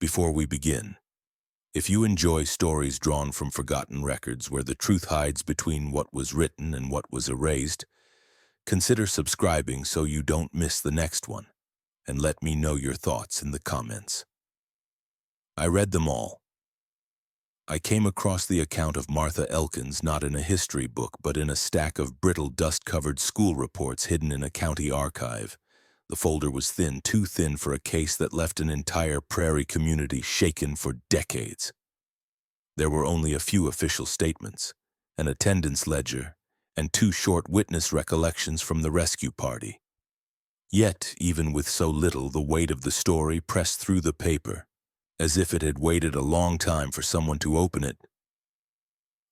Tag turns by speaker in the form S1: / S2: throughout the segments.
S1: Before we begin, if you enjoy stories drawn from forgotten records where the truth hides between what was written and what was erased, consider subscribing so you don't miss the next one, and let me know your thoughts in the comments. I read them all. I came across the account of Martha Elkins not in a history book but in a stack of brittle, dust-covered school reports hidden in a county archive. The folder was thin, too thin for a case that left an entire prairie community shaken for decades. There were only a few official statements, an attendance ledger, and 2 short witness recollections from the rescue party. Yet, even with so little, the weight of the story pressed through the paper, as if it had waited a long time for someone to open it.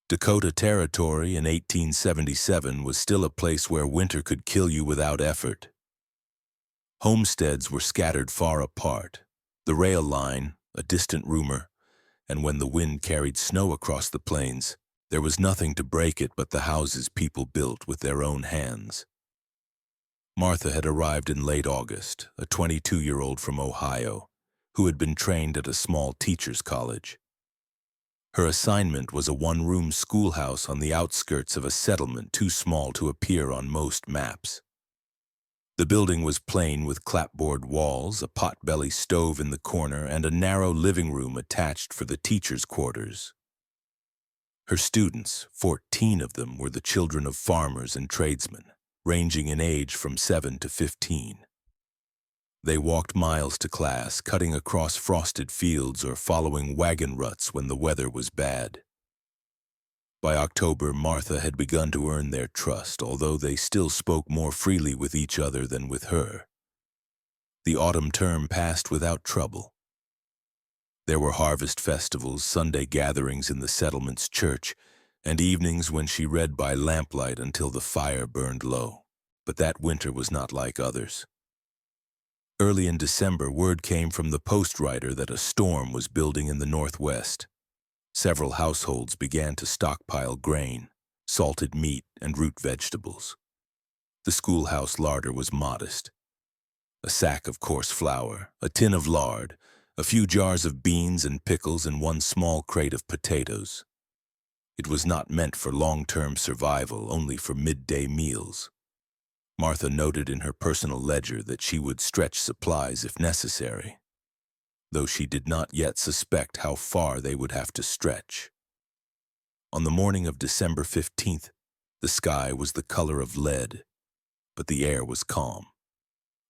S1: Dakota Territory in 1877 was still a place where winter could kill you without effort. Homesteads were scattered far apart, the rail line a distant rumor, and when the wind carried snow across the plains, there was nothing to break it but the houses people built with their own hands. Martha had arrived in late August, a 22-year-old from Ohio, who had been trained at a small teacher's college. Her assignment was a one-room schoolhouse on the outskirts of a settlement too small to appear on most maps. The building was plain with clapboard walls, a pot-belly stove in the corner, and a narrow living room attached for the teacher's quarters. Her students, 14 of them, were the children of farmers and tradesmen, ranging in age from 7 to 15. They walked miles to class, cutting across frosted fields or following wagon ruts when the weather was bad. By October, Martha had begun to earn their trust, although they still spoke more freely with each other than with her. The autumn term passed without trouble. There were harvest festivals, Sunday gatherings in the settlement's church, and evenings when she read by lamplight until the fire burned low. But that winter was not like others. Early in December, word came from the postwriter that a storm was building in the northwest. Several households began to stockpile grain, salted meat, and root vegetables. The schoolhouse larder was modest. A sack of coarse flour, a tin of lard, a few jars of beans and pickles, and 1 small crate of potatoes. It was not meant for long-term survival, only for midday meals. Martha noted in her personal ledger that she would stretch supplies if necessary, though she did not yet suspect how far they would have to stretch. On the morning of December 15th, the sky was the color of lead, but the air was calm.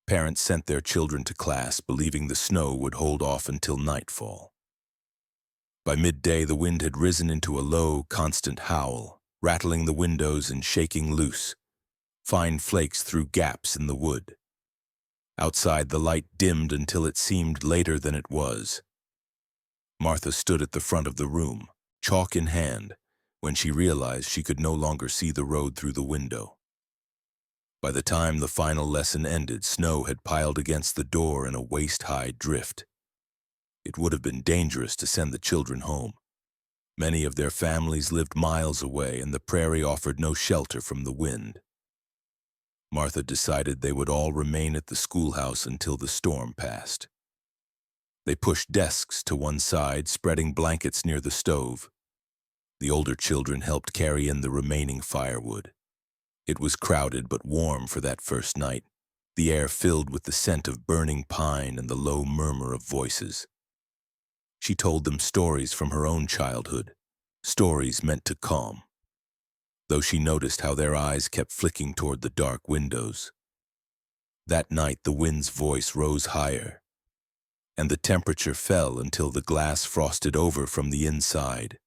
S1: Parents sent their children to class, believing the snow would hold off until nightfall. By midday, the wind had risen into a low, constant howl, rattling the windows and shaking loose fine flakes through gaps in the wood. Outside, the light dimmed until it seemed later than it was. Martha stood at the front of the room, chalk in hand, when she realized she could no longer see the road through the window. By the time the final lesson ended, snow had piled against the door in a waist-high drift. It would have been dangerous to send the children home. Many of their families lived miles away, and the prairie offered no shelter from the wind. Martha decided they would all remain at the schoolhouse until the storm passed. They pushed desks to one side, spreading blankets near the stove. The older children helped carry in the remaining firewood. It was crowded but warm for that first night, the air filled with the scent of burning pine and the low murmur of voices. She told them stories from her own childhood, stories meant to calm, though she noticed how their eyes kept flicking toward the dark windows. That night, the wind's voice rose higher, and the temperature fell until the glass frosted over from the inside.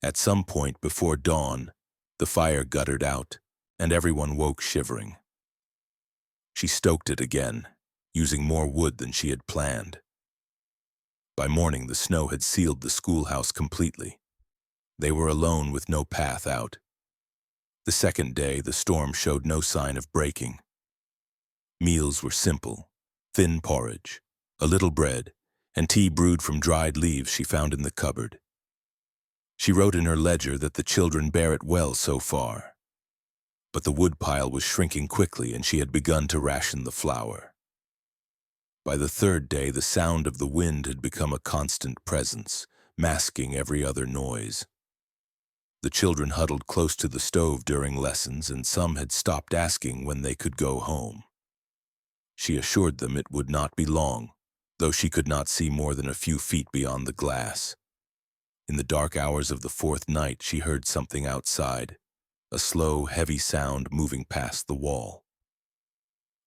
S1: At some point before dawn, the fire guttered out, and everyone woke shivering. She stoked it again, using more wood than she had planned. By morning, the snow had sealed the schoolhouse completely. They were alone with no path out. The second day, the storm showed no sign of breaking. Meals were simple: thin porridge, a little bread, and tea brewed from dried leaves she found in the cupboard. She wrote in her ledger that the children bear it well so far. But the woodpile was shrinking quickly, and she had begun to ration the flour. By the third day, the sound of the wind had become a constant presence, masking every other noise. The children huddled close to the stove during lessons, and some had stopped asking when they could go home. She assured them it would not be long, though she could not see more than a few feet beyond the glass. In the dark hours of the fourth night, she heard something outside, a slow, heavy sound moving past the wall.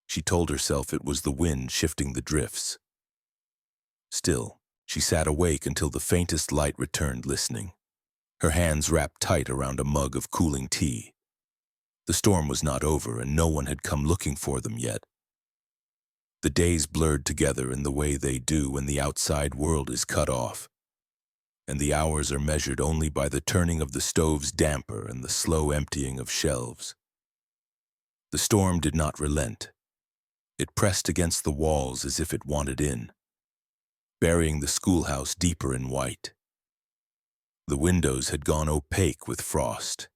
S1: She told herself it was the wind shifting the drifts. Still, she sat awake until the faintest light returned, listening, her hands wrapped tight around a mug of cooling tea. The storm was not over, and no one had come looking for them yet. The days blurred together in the way they do when the outside world is cut off, and the hours are measured only by the turning of the stove's damper and the slow emptying of shelves. The storm did not relent. It pressed against the walls as if it wanted in, burying the schoolhouse deeper in white. The windows had gone opaque with frost.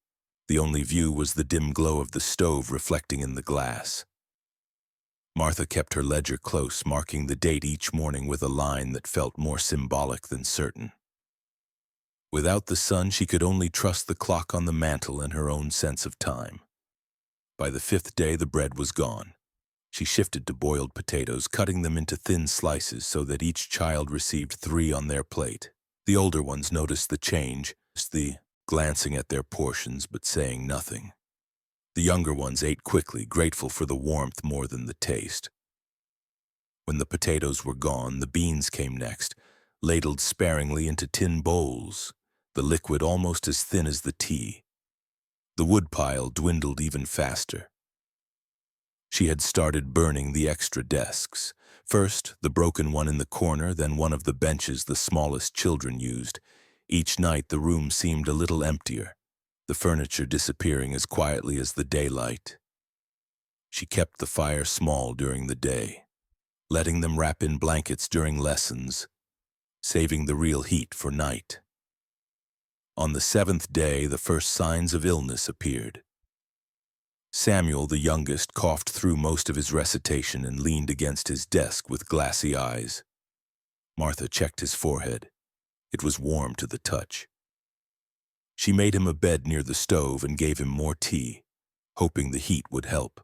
S1: The only view was the dim glow of the stove reflecting in the glass. Martha kept her ledger close, marking the date each morning with a line that felt more symbolic than certain. Without the sun, she could only trust the clock on the mantel and her own sense of time. By the fifth day, the bread was gone. She shifted to boiled potatoes, cutting them into thin slices so that each child received 3 on their plate. The older ones noticed the change, glancing at their portions but saying nothing. The younger ones ate quickly, grateful for the warmth more than the taste. When the potatoes were gone, the beans came next, ladled sparingly into tin bowls, the liquid almost as thin as the tea. The woodpile dwindled even faster. She had started burning the extra desks. First, the broken one in the corner, then one of the benches the smallest children used. Each night the room seemed a little emptier, the furniture disappearing as quietly as the daylight. She kept the fire small during the day, letting them wrap in blankets during lessons, saving the real heat for night. On the 7th day, the first signs of illness appeared. Samuel, the youngest, coughed through most of his recitation and leaned against his desk with glassy eyes. Martha checked his forehead. It was warm to the touch. She made him a bed near the stove and gave him more tea, hoping the heat would help.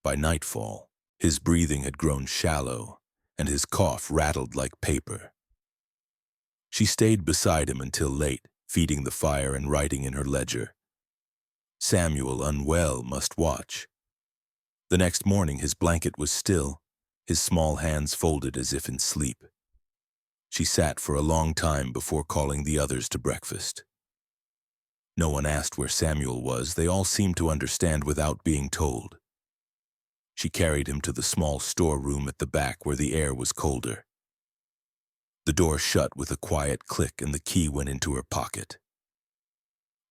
S1: By nightfall, his breathing had grown shallow, and his cough rattled like paper. She stayed beside him until late, feeding the fire and writing in her ledger. Samuel, unwell, must watch. The next morning his blanket was still, his small hands folded as if in sleep. She sat for a long time before calling the others to breakfast. No one asked where Samuel was. They all seemed to understand without being told. She carried him to the small storeroom at the back where the air was colder. The door shut with a quiet click and the key went into her pocket.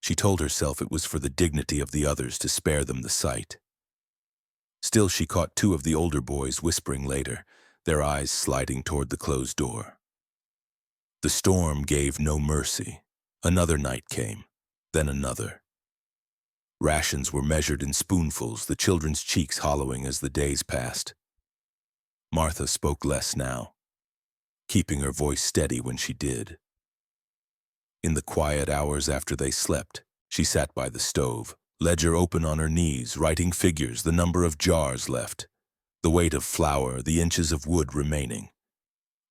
S1: She told herself it was for the dignity of the others to spare them the sight. Still, she caught 2 of the older boys whispering later, their eyes sliding toward the closed door. The storm gave no mercy. Another night came, then another. Rations were measured in spoonfuls, the children's cheeks hollowing as the days passed. Martha spoke less now, keeping her voice steady when she did. In the quiet hours after they slept, she sat by the stove, ledger open on her knees, writing figures, the number of jars left, the weight of flour, the inches of wood remaining.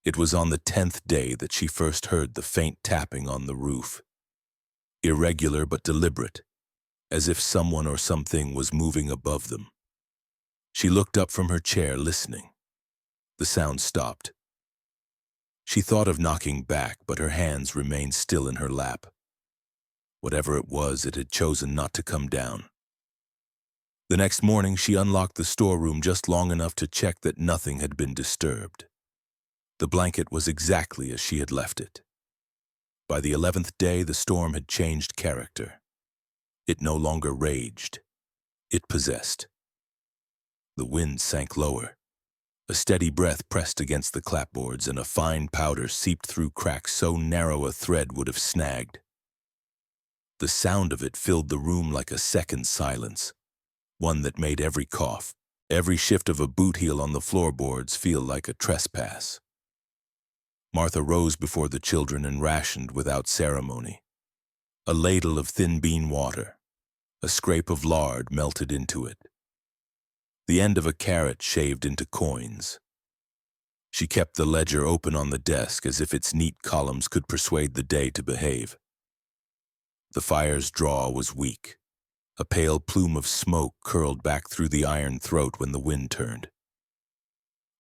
S1: It was on the 10th day that she first heard the faint tapping on the roof. Irregular but deliberate, as if someone or something was moving above them. She looked up from her chair, listening. The sound stopped. She thought of knocking back, but her hands remained still in her lap. Whatever it was, it had chosen not to come down. The next morning, she unlocked the storeroom just long enough to check that nothing had been disturbed. The blanket was exactly as she had left it. By the 11th day, the storm had changed character. It no longer raged. It possessed. The wind sank lower. A steady breath pressed against the clapboards, and a fine powder seeped through cracks so narrow a thread would have snagged. The sound of it filled the room like a second silence, one that made every cough, Every shift of a boot heel on the floorboards feel like a trespass. Martha rose before the children and rationed without ceremony. A ladle of thin bean water, a scrape of lard melted into it, the end of a carrot shaved into coins. She kept the ledger open on the desk as if its neat columns could persuade the day to behave. The fire's draw was weak. A pale plume of smoke curled back through the iron throat when the wind turned.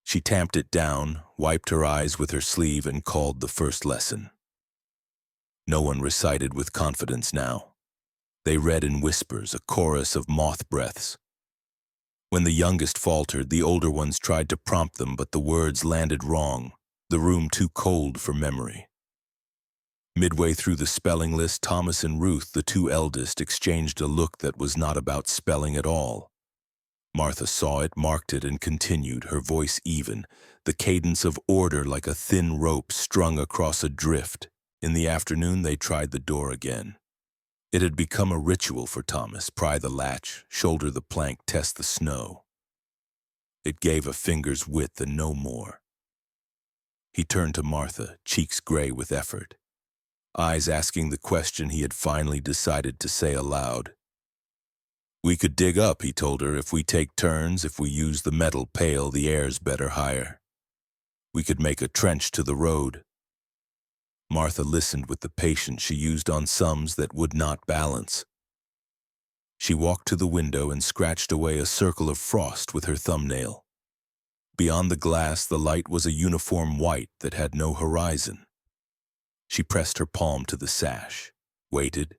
S1: She tamped it down, wiped her eyes with her sleeve, and called the first lesson. No one recited with confidence now. They read in whispers, a chorus of moth breaths. When the youngest faltered, the older ones tried to prompt them, but the words landed wrong, the room too cold for memory. Midway through the spelling list, Thomas and Ruth, the two eldest, exchanged a look that was not about spelling at all. Martha saw it, marked it, and continued, her voice even, the cadence of order like a thin rope strung across a drift. In the afternoon, they tried the door again. It had become a ritual for Thomas: pry the latch, shoulder the plank, test the snow. It gave a finger's width and no more. He turned to Martha, cheeks gray with effort, eyes asking the question he had finally decided to say aloud. "We could dig up," he told her, "if we take turns, if we use the metal pail, the air's better higher. We could make a trench to the road." Martha listened with the patience she used on sums that would not balance. She walked to the window and scratched away a circle of frost with her thumbnail. Beyond the glass, the light was a uniform white that had no horizon. She pressed her palm to the sash, waited,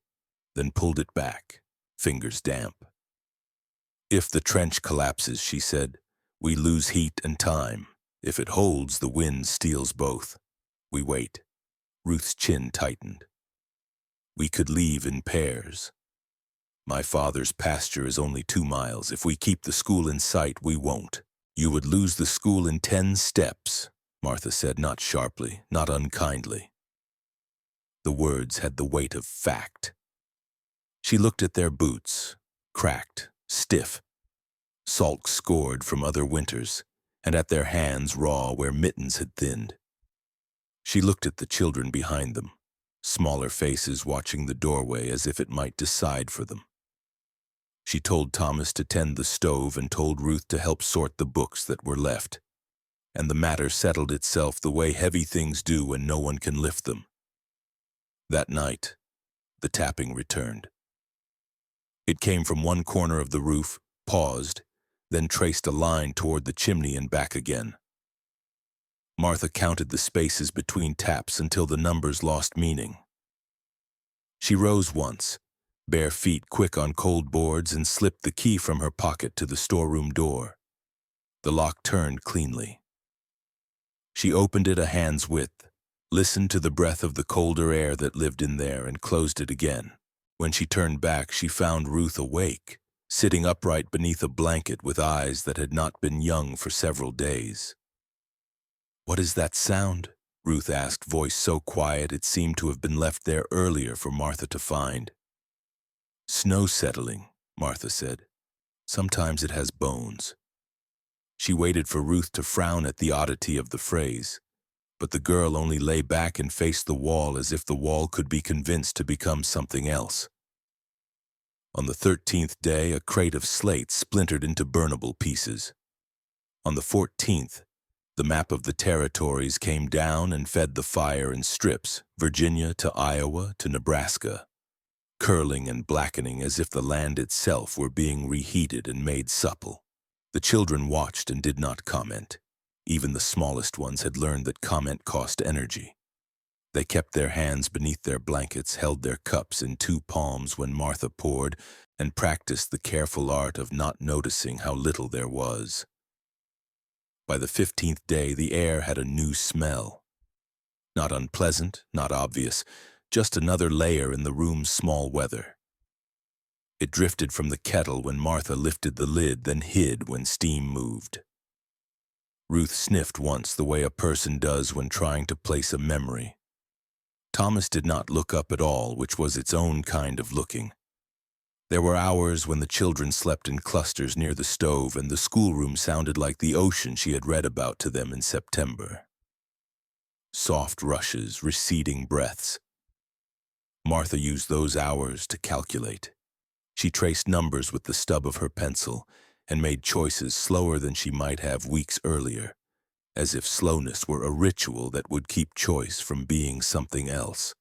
S1: then pulled it back, fingers damp. "If the trench collapses," she said, "we lose heat and time. If it holds, the wind steals both. We wait." Ruth's chin tightened. "We could leave in pairs. My father's pasture is only 2 miles. If we keep the school in sight, we won't." "You would lose the school in 10 steps," Martha said, not sharply, not unkindly. The words had the weight of fact. She looked at their boots, cracked, stiff, salt scored from other winters, and at their hands raw where mittens had thinned. She looked at the children behind them, smaller faces watching the doorway as if it might decide for them. She told Thomas to tend the stove and told Ruth to help sort the books that were left, and the matter settled itself the way heavy things do when no one can lift them. That night, the tapping returned. It came from one corner of the roof, paused, then traced a line toward the chimney and back again. Martha counted the spaces between taps until the numbers lost meaning. She rose once, bare feet quick on cold boards, and slipped the key from her pocket to the storeroom door. The lock turned cleanly. She opened it a hand's width, listened to the breath of the colder air that lived in there, and closed it again. When she turned back, she found Ruth awake, sitting upright beneath a blanket with eyes that had not been young for several days. "What is that sound?" Ruth asked, voice so quiet it seemed to have been left there earlier for Martha to find. "Snow settling," Martha said. "Sometimes it has bones." She waited for Ruth to frown at the oddity of the phrase, but the girl only lay back and faced the wall as if the wall could be convinced to become something else. On the 13th day, a crate of slate splintered into burnable pieces. On the 14th, the map of the territories came down and fed the fire in strips, Virginia to Iowa to Nebraska, curling and blackening as if the land itself were being reheated and made supple. The children watched and did not comment. Even the smallest ones had learned that comment cost energy. They kept their hands beneath their blankets, held their cups in 2 palms when Martha poured, and practiced the careful art of not noticing how little there was. By the 15th day, the air had a new smell. Not unpleasant, not obvious, just another layer in the room's small weather. It drifted from the kettle when Martha lifted the lid, then hid when steam moved. Ruth sniffed once the way a person does when trying to place a memory. Thomas did not look up at all, which was its own kind of looking. There were hours when the children slept in clusters near the stove and the schoolroom sounded like the ocean she had read about to them in September. Soft rushes, receding breaths. Martha used those hours to calculate. She traced numbers with the stub of her pencil and made choices slower than she might have weeks earlier, as if slowness were a ritual that would keep choice from being something else.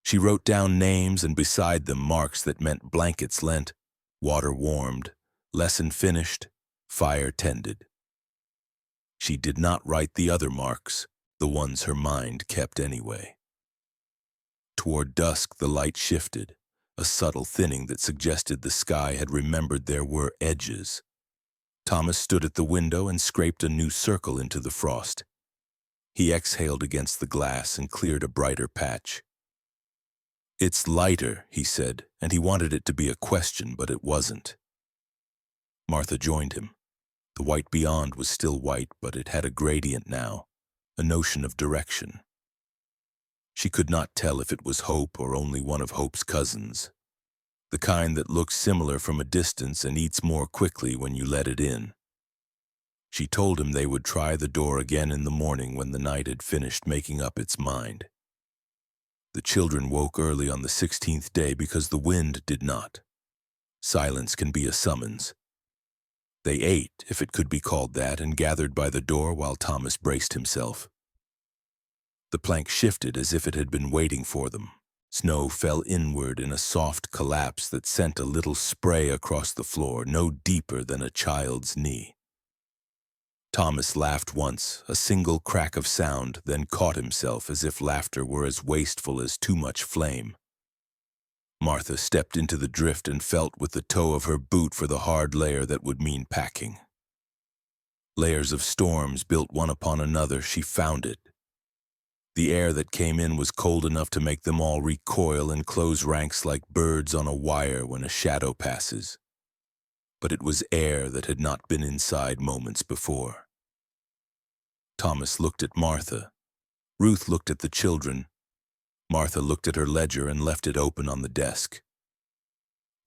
S1: She wrote down names and beside them marks that meant blankets lent, water warmed, lesson finished, fire tended. She did not write the other marks, the ones her mind kept anyway. Toward dusk, the light shifted, a subtle thinning that suggested the sky had remembered there were edges. Thomas stood at the window and scraped a new circle into the frost. He exhaled against the glass and cleared a brighter patch. "It's lighter," he said, and he wanted it to be a question, but it wasn't. Martha joined him. The white beyond was still white, but it had a gradient now, a notion of direction. She could not tell if it was hope or only one of hope's cousins, the kind that looks similar from a distance and eats more quickly when you let it in. She told him they would try the door again in the morning when the night had finished making up its mind. The children woke early on the 16th day because the wind did not. Silence can be a summons. They ate, if it could be called that, and gathered by the door while Thomas braced himself. The plank shifted as if it had been waiting for them. Snow fell inward in a soft collapse that sent a little spray across the floor, no deeper than a child's knee. Thomas laughed once, a single crack of sound, then caught himself as if laughter were as wasteful as too much flame. Martha stepped into the drift and felt with the toe of her boot for the hard layer that would mean packing. Layers of storms built one upon another, she found it. The air that came in was cold enough to make them all recoil and close ranks like birds on a wire when a shadow passes. But it was air that had not been inside moments before. Thomas looked at Martha. Ruth looked at the children. Martha looked at her ledger and left it open on the desk.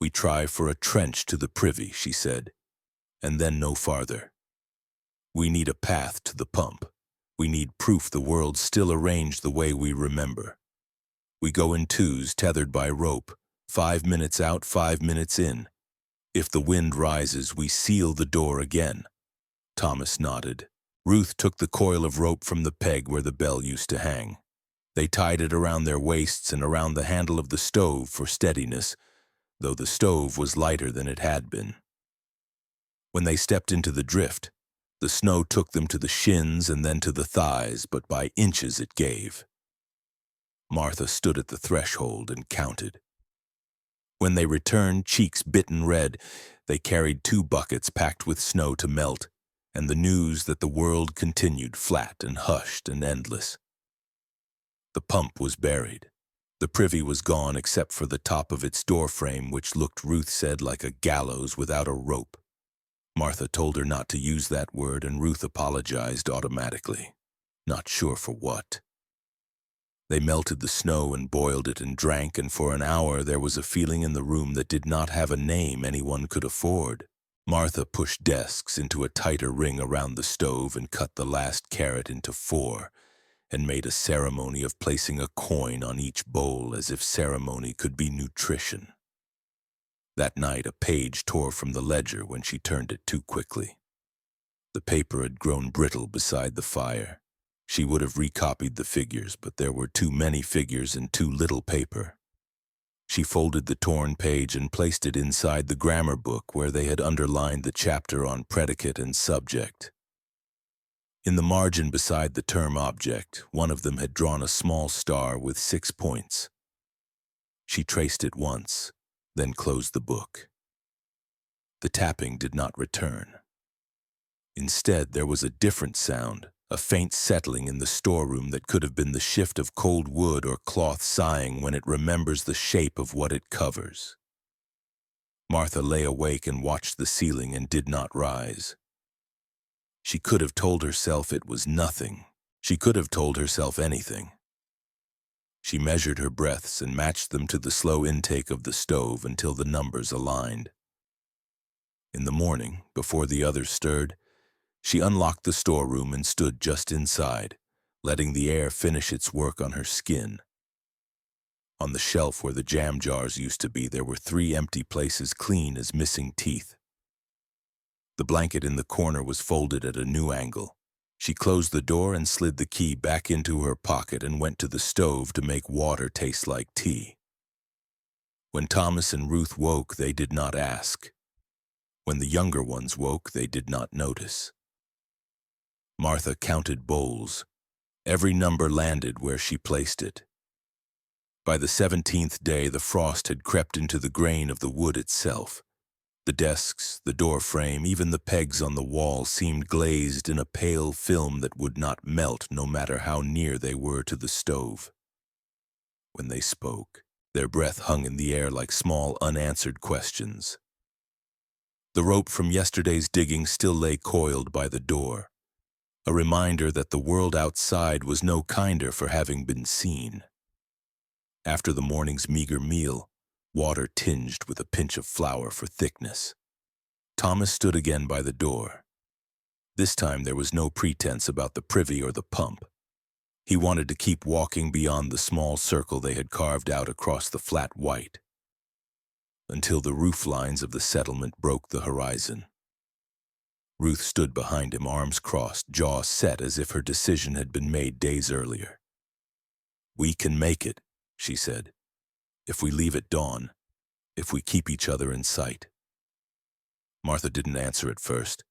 S1: "We try for a trench to the privy," she said, "and then no farther. We need a path to the pump. We need proof the world's still arranged the way we remember. We go in twos tethered by rope, 5 minutes out, 5 minutes in. If the wind rises, we seal the door again." Thomas nodded. Ruth took the coil of rope from the peg where the bell used to hang. They tied it around their waists and around the handle of the stove for steadiness, though the stove was lighter than it had been. When they stepped into the drift, the snow took them to the shins and then to the thighs, but by inches it gave. Martha stood at the threshold and counted. When they returned, cheeks bitten red, they carried 2 buckets packed with snow to melt, and the news that the world continued flat and hushed and endless. The pump was buried. The privy was gone except for the top of its door frame, which looked, Ruth said, like a gallows without a rope. Martha told her not to use that word, and Ruth apologized automatically, not sure for what. They melted the snow and boiled it and drank, and for an hour there was a feeling in the room that did not have a name anyone could afford. Martha pushed desks into a tighter ring around the stove and cut the last carrot into 4, and made a ceremony of placing a coin on each bowl as if ceremony could be nutrition. That night a page tore from the ledger when she turned it too quickly. The paper had grown brittle beside the fire. She would have recopied the figures, but there were too many figures and too little paper. She folded the torn page and placed it inside the grammar book where they had underlined the chapter on predicate and subject. In the margin beside the term object, one of them had drawn a small star with 6 points. She traced it once, then closed the book. The tapping did not return. Instead, there was a different sound, a faint settling in the storeroom that could have been the shift of cold wood or cloth sighing when it remembers the shape of what it covers. Martha lay awake and watched the ceiling and did not rise. She could have told herself it was nothing. She could have told herself anything. She measured her breaths and matched them to the slow intake of the stove until the numbers aligned. In the morning, before the others stirred, she unlocked the storeroom and stood just inside, letting the air finish its work on her skin. On the shelf where the jam jars used to be, there were 3 empty places clean as missing teeth. The blanket in the corner was folded at a new angle. She closed the door and slid the key back into her pocket and went to the stove to make water taste like tea. When Thomas and Ruth woke, they did not ask. When the younger ones woke, they did not notice. Martha counted bowls. Every number landed where she placed it. By the 17th day, the frost had crept into the grain of the wood itself. The desks, the door frame, even the pegs on the wall seemed glazed in a pale film that would not melt no matter how near they were to the stove. When they spoke, their breath hung in the air like small unanswered questions. The rope from yesterday's digging still lay coiled by the door, a reminder that the world outside was no kinder for having been seen. After the morning's meager meal, water tinged with a pinch of flour for thickness, Thomas stood again by the door. This time there was no pretense about the privy or the pump. He wanted to keep walking beyond the small circle they had carved out across the flat white, until the roof lines of the settlement broke the horizon. Ruth stood behind him, arms crossed, jaw set as if her decision had been made days earlier. "We can make it," she said, "if we leave at dawn, if we keep each other in sight." Martha didn't answer at first.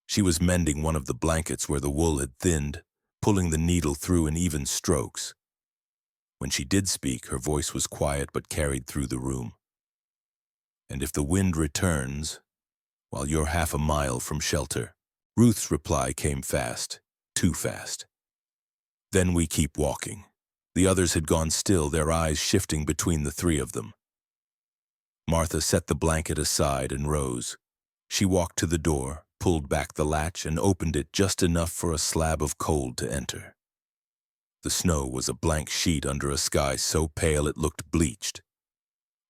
S1: She was mending one of the blankets where the wool had thinned, pulling the needle through in even strokes. When she did speak, her voice was quiet but carried through the room. "And if the wind returns, while you're half a mile from shelter." Ruth's reply came fast, too fast. "Then we keep walking." The others had gone still, their eyes shifting between the 3 of them. Martha set the blanket aside and rose. She walked to the door, pulled back the latch, and opened it just enough for a slab of cold to enter. The snow was a blank sheet under a sky so pale it looked bleached.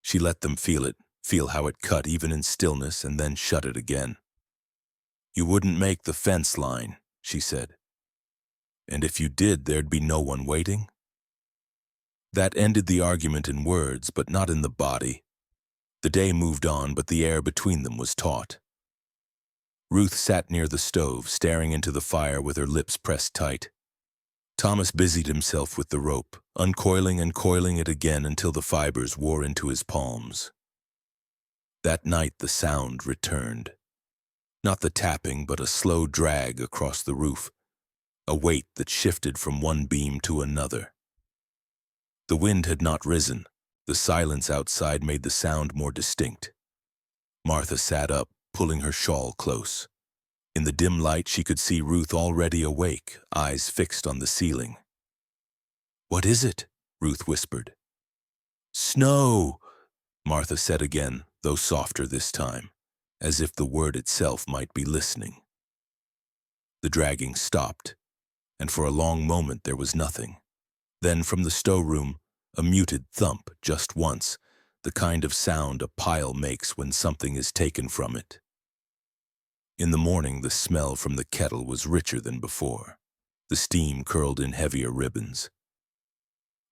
S1: She let them feel it, feel how it cut even in stillness, and then shut it again. "You wouldn't make the fence line," she said. "And if you did, there'd be no one waiting?" That ended the argument in words, but not in the body. The day moved on, but the air between them was taut. Ruth sat near the stove, staring into the fire with her lips pressed tight. Thomas busied himself with the rope, uncoiling and coiling it again until the fibers wore into his palms. That night the sound returned. Not the tapping, but a slow drag across the roof, a weight that shifted from one beam to another. The wind had not risen. The silence outside made the sound more distinct. Martha sat up, pulling her shawl close. In the dim light, she could see Ruth already awake, eyes fixed on the ceiling. "What is it?" Ruth whispered. "Snow," Martha said again, though softer this time, as if the word itself might be listening. The dragging stopped, and for a long moment there was nothing. Then from the storeroom, a muted thump just once, the kind of sound a pile makes when something is taken from it. In the morning, the smell from the kettle was richer than before. The steam curled in heavier ribbons.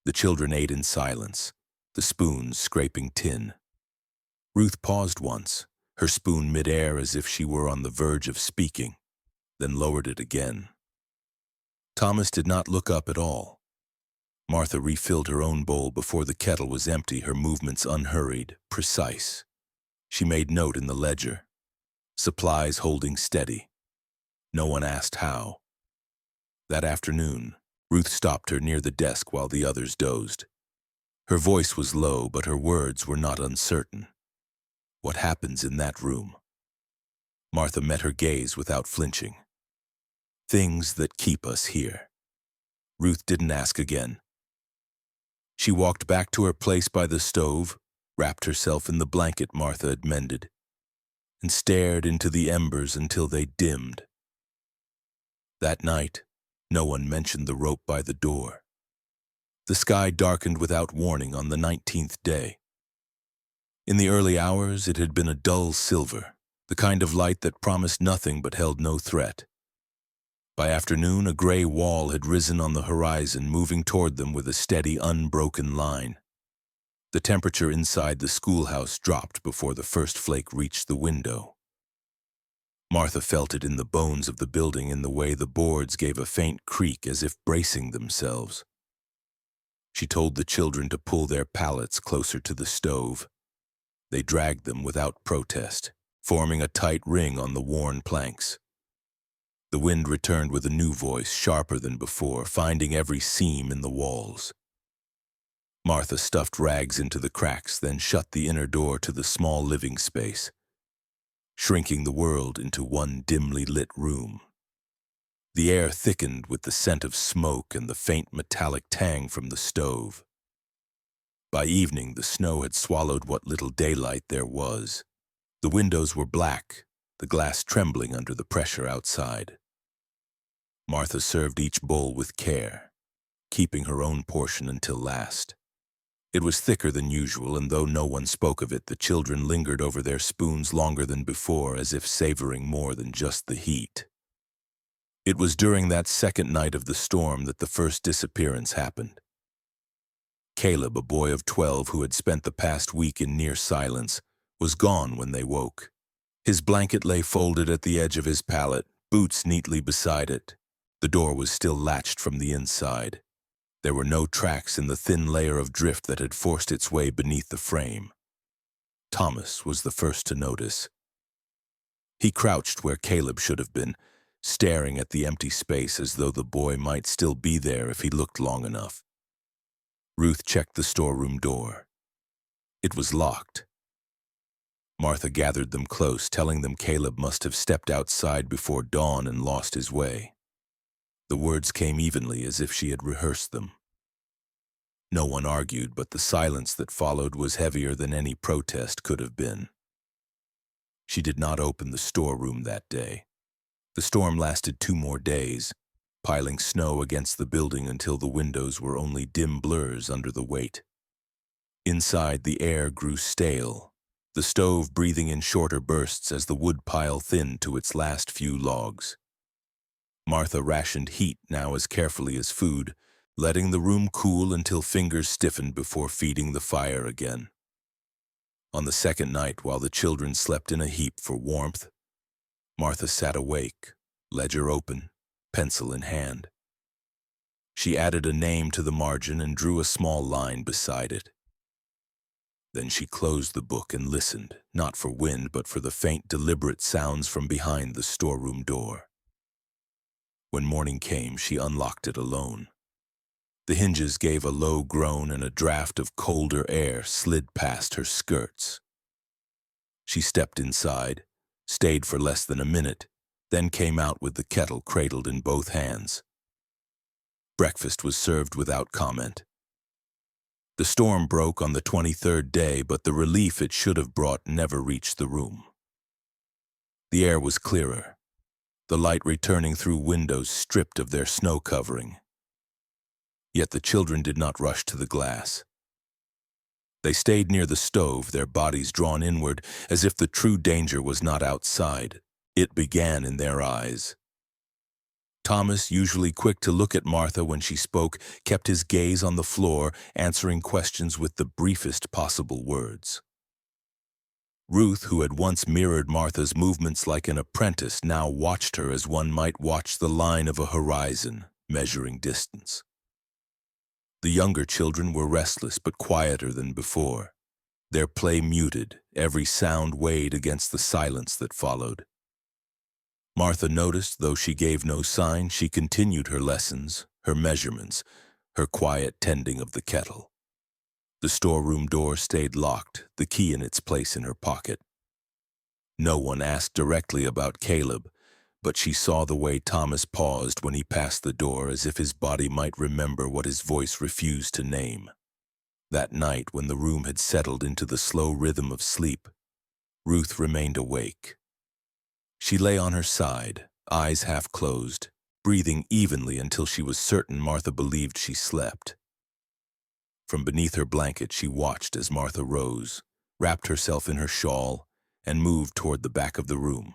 S1: The children ate in silence, the spoons scraping tin. Ruth paused once, her spoon mid-air as if she were on the verge of speaking, then lowered it again. Thomas did not look up at all. Martha refilled her own bowl before the kettle was empty, her movements unhurried, precise. She made note in the ledger. Supplies holding steady. No one asked how. That afternoon, Ruth stopped her near the desk while the others dozed. Her voice was low, but her words were not uncertain. "What happens in that room?" Martha met her gaze without flinching. "Things that keep us here." Ruth didn't ask again. She walked back to her place by the stove, wrapped herself in the blanket Martha had mended, and stared into the embers until they dimmed. That night, no one mentioned the rope by the door. The sky darkened without warning on the 19th day. In the early hours, it had been a dull silver, the kind of light that promised nothing but held no threat. By afternoon, a gray wall had risen on the horizon, moving toward them with a steady, unbroken line. The temperature inside the schoolhouse dropped before the first flake reached the window. Martha felt it in the bones of the building, in the way the boards gave a faint creak as if bracing themselves. She told the children to pull their pallets closer to the stove. They dragged them without protest, forming a tight ring on the worn planks. The wind returned with a new voice, sharper than before, finding every seam in the walls. Martha stuffed rags into the cracks, then shut the inner door to the small living space, shrinking the world into one dimly lit room. The air thickened with the scent of smoke and the faint metallic tang from the stove. By evening, the snow had swallowed what little daylight there was. The windows were black, the glass trembling under the pressure outside. Martha served each bowl with care, keeping her own portion until last. It was thicker than usual, and though no one spoke of it, the children lingered over their spoons longer than before, as if savoring more than just the heat. It was during that second night of the storm that the first disappearance happened. Caleb, a boy of 12 who had spent the past week in near silence, was gone when they woke. His blanket lay folded at the edge of his pallet, boots neatly beside it. The door was still latched from the inside. There were no tracks in the thin layer of drift that had forced its way beneath the frame. Thomas was the first to notice. He crouched where Caleb should have been, staring at the empty space as though the boy might still be there if he looked long enough. Ruth checked the storeroom door. It was locked. Martha gathered them close, telling them Caleb must have stepped outside before dawn and lost his way. The words came evenly, as if she had rehearsed them. No one argued, but the silence that followed was heavier than any protest could have been. She did not open the storeroom that day. The storm lasted 2 more days, piling snow against the building until the windows were only dim blurs under the weight. Inside, the air grew stale, the stove breathing in shorter bursts as the wood pile thinned to its last few logs. Martha rationed heat now as carefully as food, letting the room cool until fingers stiffened before feeding the fire again. On the second night, while the children slept in a heap for warmth, Martha sat awake, ledger open, pencil in hand. She added a name to the margin and drew a small line beside it. Then she closed the book and listened, not for wind, but for the faint, deliberate sounds from behind the storeroom door. When morning came, she unlocked it alone. The hinges gave a low groan and a draft of colder air slid past her skirts. She stepped inside, stayed for less than a minute, then came out with the kettle cradled in both hands. Breakfast was served without comment. The storm broke on the 23rd day, but the relief it should have brought never reached the room. The air was clearer, the light returning through windows stripped of their snow covering. Yet the children did not rush to the glass. They stayed near the stove, their bodies drawn inward, as if the true danger was not outside. It began in their eyes. Thomas, usually quick to look at Martha when she spoke, kept his gaze on the floor, answering questions with the briefest possible words. Ruth, who had once mirrored Martha's movements like an apprentice, now watched her as one might watch the line of a horizon, measuring distance. The younger children were restless but quieter than before. Their play muted, every sound weighed against the silence that followed. Martha noticed, though she gave no sign, she continued her lessons, her measurements, her quiet tending of the kettle. The storeroom door stayed locked, the key in its place in her pocket. No one asked directly about Caleb, but she saw the way Thomas paused when he passed the door, as if his body might remember what his voice refused to name. That night, when the room had settled into the slow rhythm of sleep, Ruth remained awake. She lay on her side, eyes half closed, breathing evenly until she was certain Martha believed she slept. From beneath her blanket, she watched as Martha rose, wrapped herself in her shawl, and moved toward the back of the room.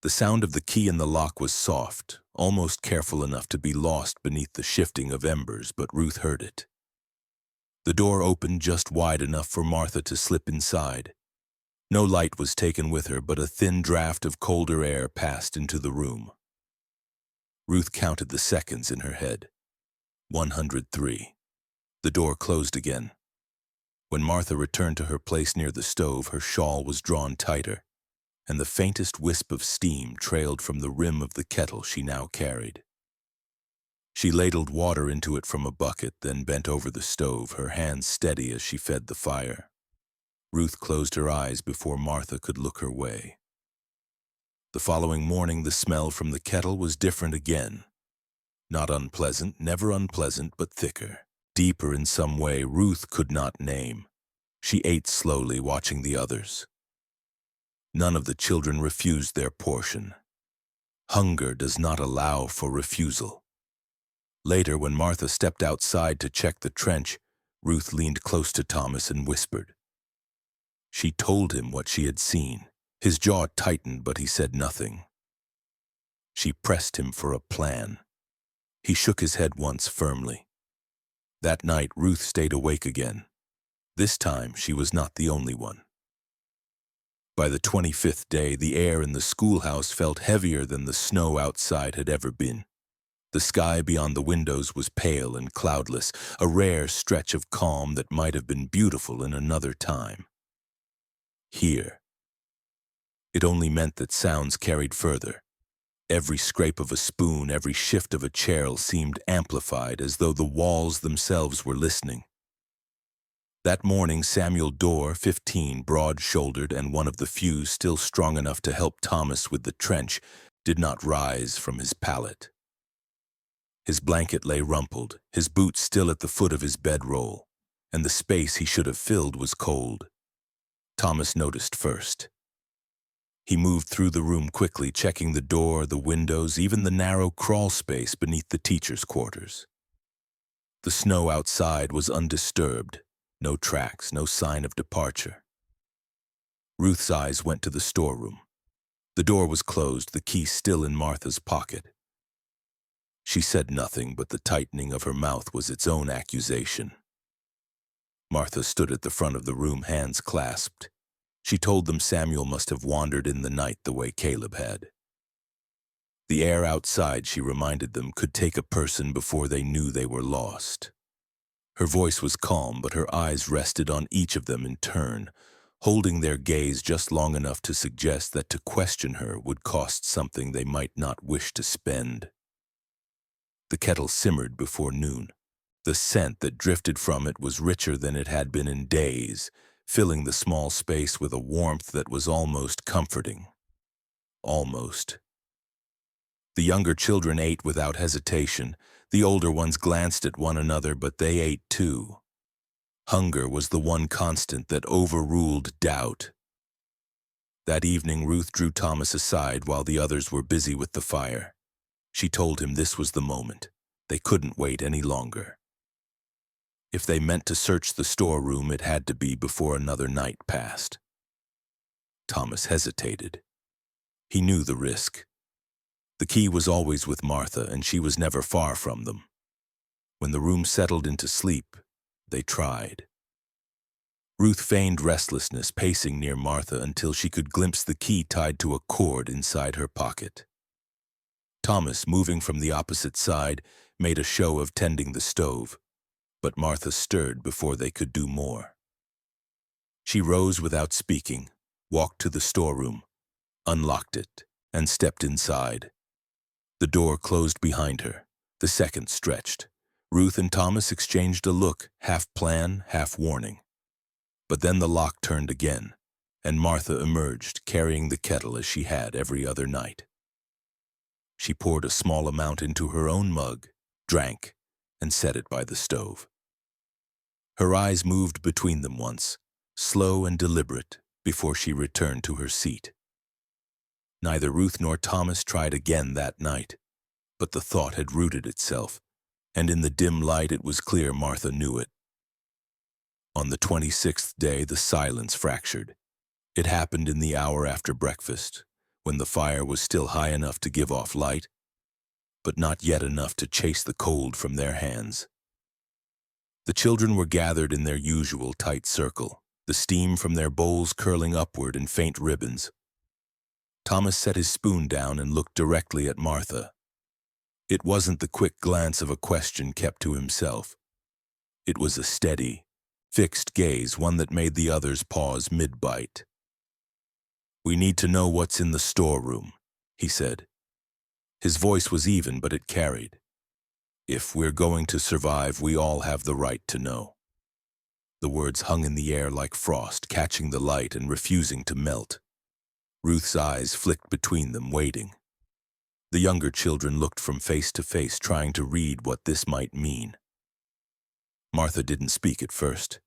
S1: The sound of the key in the lock was soft, almost careful enough to be lost beneath the shifting of embers, but Ruth heard it. The door opened just wide enough for Martha to slip inside. No light was taken with her, but a thin draft of colder air passed into the room. Ruth counted the seconds in her head. 103. The door closed again. When Martha returned to her place near the stove, her shawl was drawn tighter, and the faintest wisp of steam trailed from the rim of the kettle she now carried. She ladled water into it from a bucket, then bent over the stove, her hands steady as she fed the fire. Ruth closed her eyes before Martha could look her way. The following morning, the smell from the kettle was different again. Not unpleasant, never unpleasant, but thicker, deeper in some way Ruth could not name. She ate slowly, watching the others. None of the children refused their portion. Hunger does not allow for refusal. Later, when Martha stepped outside to check the trench, Ruth leaned close to Thomas and whispered. She told him what she had seen. His jaw tightened, but he said nothing. She pressed him for a plan. He shook his head once firmly. That night, Ruth stayed awake again. This time, she was not the only one. By the 25th day, the air in the schoolhouse felt heavier than the snow outside had ever been. The sky beyond the windows was pale and cloudless, a rare stretch of calm that might have been beautiful in another time. Here. It only meant that sounds carried further. Every scrape of a spoon, every shift of a chair seemed amplified, as though the walls themselves were listening. That morning, Samuel Dorr, 15, broad-shouldered and one of the few still strong enough to help Thomas with the trench, did not rise from his pallet. His blanket lay rumpled, his boots still at the foot of his bedroll, and the space he should have filled was cold. Thomas noticed first. He moved through the room quickly, checking the door, the windows, even the narrow crawl space beneath the teachers' quarters. The snow outside was undisturbed, no tracks, no sign of departure. Ruth's eyes went to the storeroom. The door was closed, the key still in Martha's pocket. She said nothing, but the tightening of her mouth was its own accusation. Martha stood at the front of the room, hands clasped. She told them Samuel must have wandered in the night the way Caleb had. The air outside, she reminded them, could take a person before they knew they were lost. Her voice was calm, but her eyes rested on each of them in turn, holding their gaze just long enough to suggest that to question her would cost something they might not wish to spend. The kettle simmered before noon. The scent that drifted from it was richer than it had been in days, filling the small space with a warmth that was almost comforting. Almost. The younger children ate without hesitation. The older ones glanced at one another, but they ate too. Hunger was the one constant that overruled doubt. That evening, Ruth drew Thomas aside while the others were busy with the fire. She told him this was the moment. They couldn't wait any longer. If they meant to search the storeroom, it had to be before another night passed. Thomas hesitated. He knew the risk. The key was always with Martha, and she was never far from them. When the room settled into sleep, they tried. Ruth feigned restlessness, pacing near Martha until she could glimpse the key tied to a cord inside her pocket. Thomas, moving from the opposite side, made a show of tending the stove, but Martha stirred before they could do more. She rose without speaking, walked to the storeroom, unlocked it, and stepped inside. The door closed behind her. The seconds stretched. Ruth and Thomas exchanged a look, half plan, half warning. But then the lock turned again, and Martha emerged, carrying the kettle as she had every other night. She poured a small amount into her own mug, drank, and set it by the stove. Her eyes moved between them once, slow and deliberate, before she returned to her seat. Neither Ruth nor Thomas tried again that night, but the thought had rooted itself, and in the dim light it was clear Martha knew it. On the 26th day, the silence fractured. It happened in the hour after breakfast, when the fire was still high enough to give off light, but not yet enough to chase the cold from their hands. The children were gathered in their usual tight circle, the steam from their bowls curling upward in faint ribbons. Thomas set his spoon down and looked directly at Martha. It wasn't the quick glance of a question kept to himself. It was a steady, fixed gaze, one that made the others pause mid-bite. "We need to know what's in the storeroom," he said. His voice was even, but it carried. "If we're going to survive, we all have the right to know." The words hung in the air like frost, catching the light and refusing to melt. Ruth's eyes flicked between them, waiting. The younger children looked from face to face, trying to read what this might mean. Martha didn't speak at first.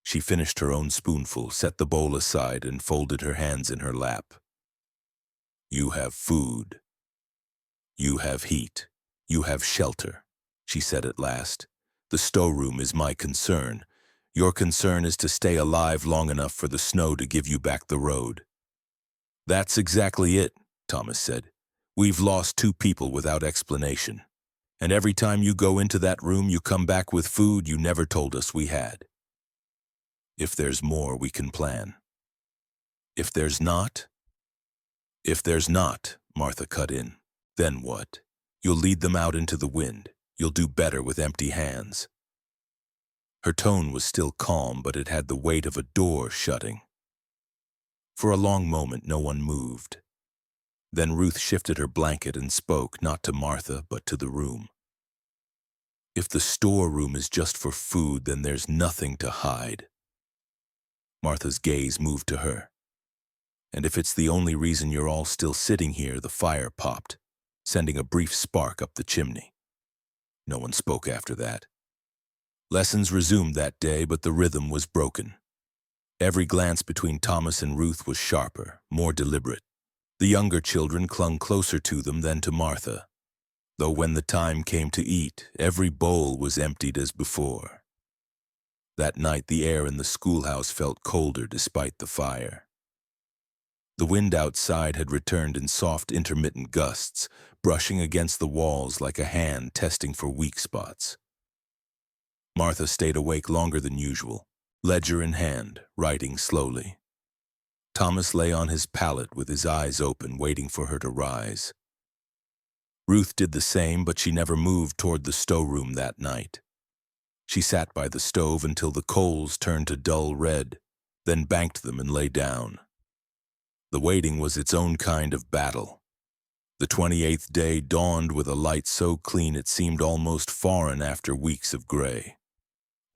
S1: She finished her own spoonful, set the bowl aside, and folded her hands in her lap. "You have food. You have heat. You have shelter," she said at last. "The storeroom is my concern. Your concern is to stay alive long enough for the snow to give you back the road." "That's exactly it," Thomas said. "We've lost 2 people without explanation. And every time you go into that room, you come back with food you never told us we had. If there's more, we can plan. If there's not?" "If there's not," Martha cut in, "then what? You'll lead them out into the wind. You'll do better with empty hands." Her tone was still calm, but it had the weight of a door shutting. For a long moment, no one moved. Then Ruth shifted her blanket and spoke, not to Martha, but to the room. "If the storeroom is just for food, then there's nothing to hide." Martha's gaze moved to her. "And if it's the only reason you're all still sitting here," the fire popped, sending a brief spark up the chimney. No one spoke after that. Lessons resumed that day, but the rhythm was broken. Every glance between Thomas and Ruth was sharper, more deliberate. The younger children clung closer to them than to Martha, though when the time came to eat, every bowl was emptied as before. That night, the air in the schoolhouse felt colder despite the fire. The wind outside had returned in soft, intermittent gusts, brushing against the walls like a hand testing for weak spots. Martha stayed awake longer than usual, ledger in hand, writing slowly. Thomas lay on his pallet with his eyes open, waiting for her to rise. Ruth did the same, but she never moved toward the storeroom that night. She sat by the stove until the coals turned to dull red, then banked them and lay down. The waiting was its own kind of battle. The 28th day dawned with a light so clean it seemed almost foreign after weeks of gray.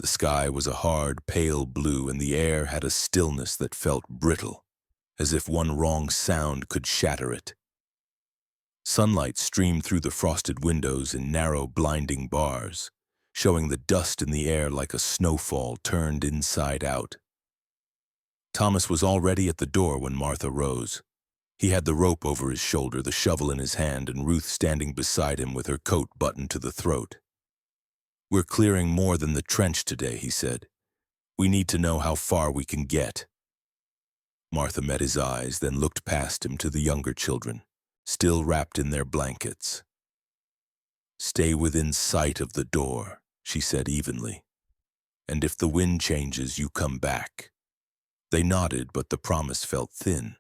S1: The sky was a hard, pale blue, and the air had a stillness that felt brittle, as if one wrong sound could shatter it. Sunlight streamed through the frosted windows in narrow, blinding bars, showing the dust in the air like a snowfall turned inside out. Thomas was already at the door when Martha rose. He had the rope over his shoulder, the shovel in his hand, and Ruth standing beside him with her coat buttoned to the throat. "We're clearing more than the trench today," he said. "We need to know how far we can get." Martha met his eyes, then looked past him to the younger children, still wrapped in their blankets. "Stay within sight of the door," she said evenly. "And if the wind changes, you come back." They nodded, but the promise felt thin.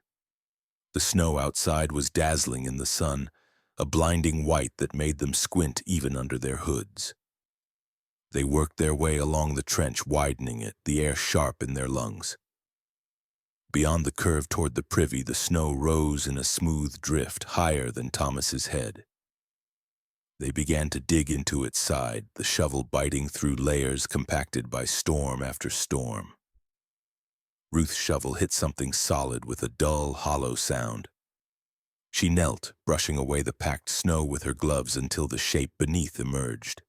S1: The snow outside was dazzling in the sun, a blinding white that made them squint even under their hoods. They worked their way along the trench, widening it, the air sharp in their lungs. Beyond the curve toward the privy, the snow rose in a smooth drift, higher than Thomas's head. They began to dig into its side, the shovel biting through layers compacted by storm after storm. Ruth's shovel hit something solid with a dull, hollow sound. She knelt, brushing away the packed snow with her gloves until the shape beneath emerged.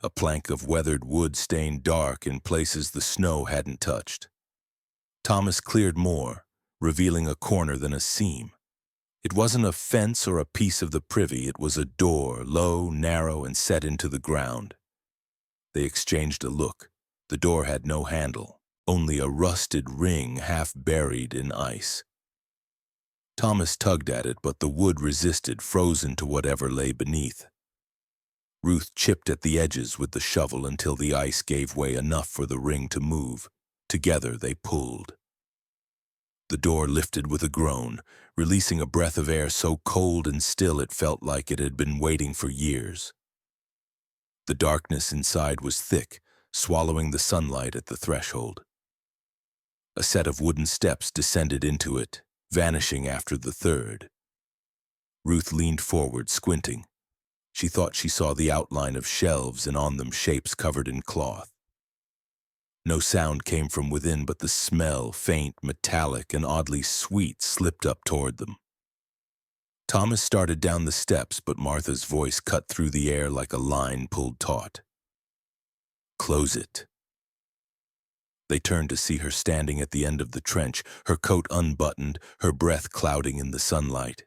S1: A plank of weathered wood stained dark in places the snow hadn't touched. Thomas cleared more, revealing a corner than a seam. It wasn't a fence or a piece of the privy, it was a door, low, narrow, and set into the ground. They exchanged a look, The door had no handle, only a rusted ring half buried in ice. Thomas tugged at it, but the wood resisted, frozen to whatever lay beneath. Ruth chipped at the edges with the shovel until the ice gave way enough for the ring to move. Together they pulled. The door lifted with a groan, releasing a breath of air so cold and still it felt like it had been waiting for years. The darkness inside was thick, swallowing the sunlight at the threshold. A set of wooden steps descended into it, vanishing after the third. Ruth leaned forward, squinting. She thought she saw the outline of shelves and on them shapes covered in cloth. No sound came from within, but the smell, faint, metallic, and oddly sweet, slipped up toward them. Thomas started down the steps, but Martha's voice cut through the air like a line pulled taut. "Close it." They turned to see her standing at the end of the trench, her coat unbuttoned, her breath clouding in the sunlight.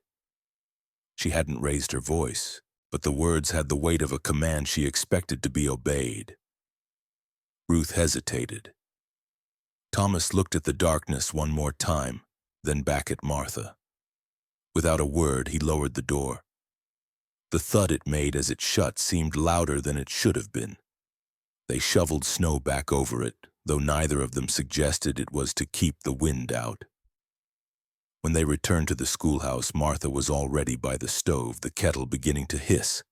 S1: She hadn't raised her voice, but the words had the weight of a command she expected to be obeyed. Ruth hesitated. Thomas looked at the darkness one more time, then back at Martha. Without a word, he lowered the door. The thud it made as it shut seemed louder than it should have been. They shoveled snow back over it, though neither of them suggested it was to keep the wind out. When they returned to the schoolhouse, Martha was already by the stove, the kettle beginning to hiss.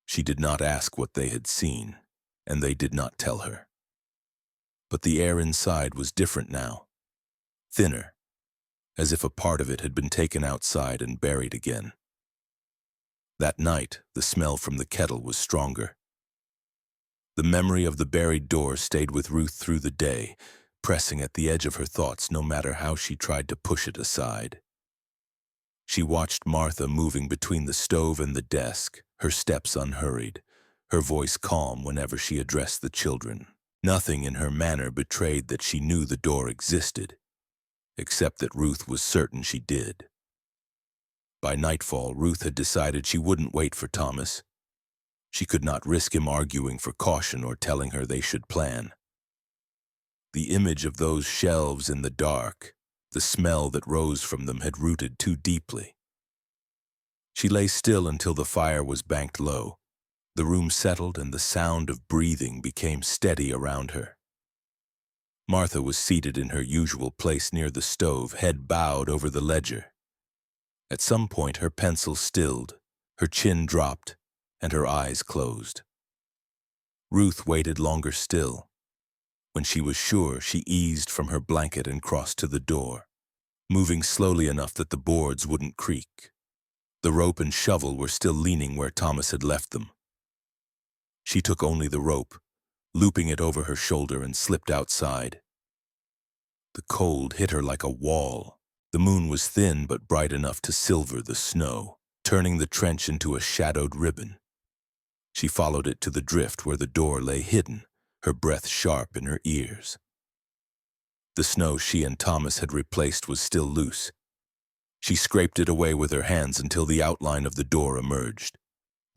S1: She did not ask what they had seen, and they did not tell her. But the air inside was different now, thinner, as if a part of it had been taken outside and buried again. That night, the smell from the kettle was stronger. The memory of the buried door stayed with Ruth through the day, pressing at the edge of her thoughts no matter how she tried to push it aside. She watched Martha moving between the stove and the desk, her steps unhurried, her voice calm whenever she addressed the children. Nothing in her manner betrayed that she knew the door existed, except that Ruth was certain she did. By nightfall, Ruth had decided she wouldn't wait for Thomas. She could not risk him arguing for caution or telling her they should plan. The image of those shelves in the dark, the smell that rose from them had rooted too deeply. She lay still until the fire was banked low. The room settled and the sound of breathing became steady around her. Martha was seated in her usual place near the stove, head bowed over the ledger. At some point her pencil stilled, her chin dropped, and her eyes closed. Ruth waited longer still. When she was sure, she eased from her blanket and crossed to the door, moving slowly enough that the boards wouldn't creak. The rope and shovel were still leaning where Thomas had left them. She took only the rope, looping it over her shoulder, and slipped outside. The cold hit her like a wall. The moon was thin but bright enough to silver the snow, turning the trench into a shadowed ribbon. She followed it to the drift where the door lay hidden, her breath sharp in her ears. The snow she and Thomas had replaced was still loose. She scraped it away with her hands until the outline of the door emerged.